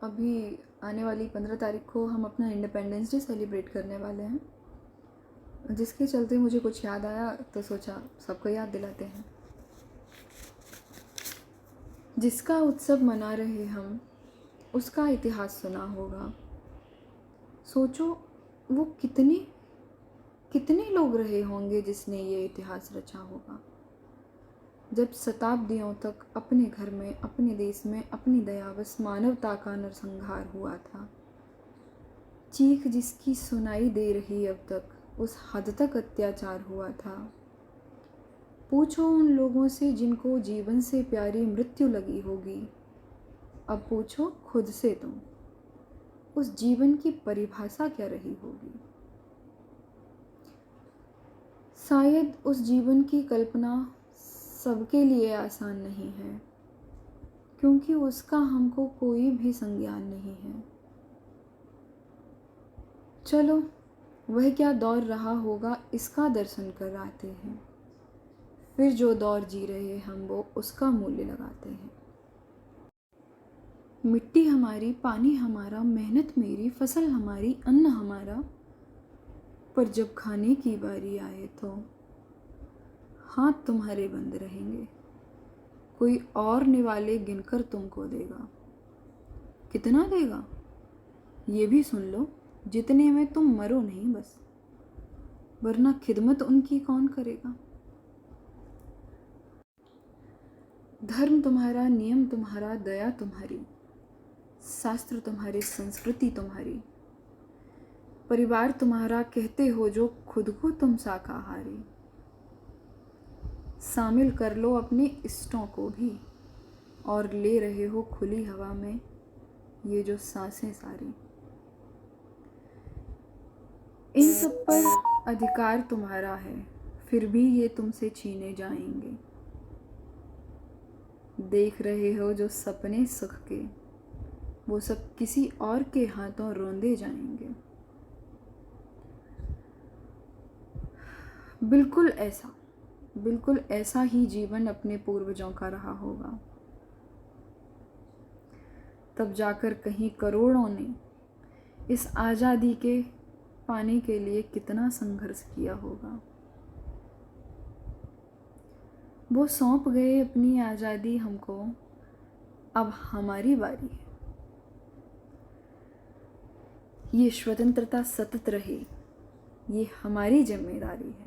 अभी आने वाली 15 तारीख को हम अपना इंडिपेंडेंस डे सेलिब्रेट करने वाले हैं, जिसके चलते मुझे कुछ याद आया तो सोचा सबको याद दिलाते हैं। जिसका उत्सव मना रहे हम, उसका इतिहास सुना होगा। सोचो वो कितने कितने लोग रहे होंगे जिसने ये इतिहास रचा होगा। जब शताब्दियों तक अपने घर में, अपने देश में, अपनी दयावश मानवता का नरसंहार हुआ था, चीख जिसकी सुनाई दे रही अब तक, उस हद तक अत्याचार हुआ था। पूछो उन लोगों से जिनको जीवन से प्यारी मृत्यु लगी होगी। अब पूछो खुद से तुम, उस जीवन की परिभाषा क्या रही होगी। शायद उस जीवन की कल्पना सबके लिए आसान नहीं है, क्योंकि उसका हमको कोई भी संज्ञान नहीं है। चलो वह क्या दौर रहा होगा इसका दर्शन कराते हैं, फिर जो दौर जी रहे हम वो उसका मूल्य लगाते हैं। मिट्टी हमारी, पानी हमारा, मेहनत मेरी, फसल हमारी, अन्न हमारा, पर जब खाने की बारी आए तो हाथ तुम्हारे बंद रहेंगे, कोई और निवाले गिनकर तुमको देगा। कितना देगा ये भी सुन लो, जितने में तुम मरो नहीं बस, वरना खिदमत उनकी कौन करेगा। धर्म तुम्हारा, नियम तुम्हारा, दया तुम्हारी, शास्त्र तुम्हारे, संस्कृति तुम्हारी, परिवार तुम्हारा, कहते हो जो खुद को तुम शाकाहारी। शामिल कर लो अपने इष्टों को भी, और ले रहे हो खुली हवा में ये जो सांसें सारी। इन सब पर अधिकार तुम्हारा है, फिर भी ये तुमसे छीने जाएंगे। देख रहे हो जो सपने सुख के, वो सब किसी और के हाथों रोंदे जाएंगे। बिल्कुल ऐसा ही जीवन अपने पूर्वजों का रहा होगा। तब जाकर कहीं करोड़ों ने इस आज़ादी के पाने के लिए कितना संघर्ष किया होगा। वो सौंप गए अपनी आज़ादी हमको, अब हमारी बारी है। ये स्वतंत्रता सतत रहे, ये हमारी जिम्मेदारी है।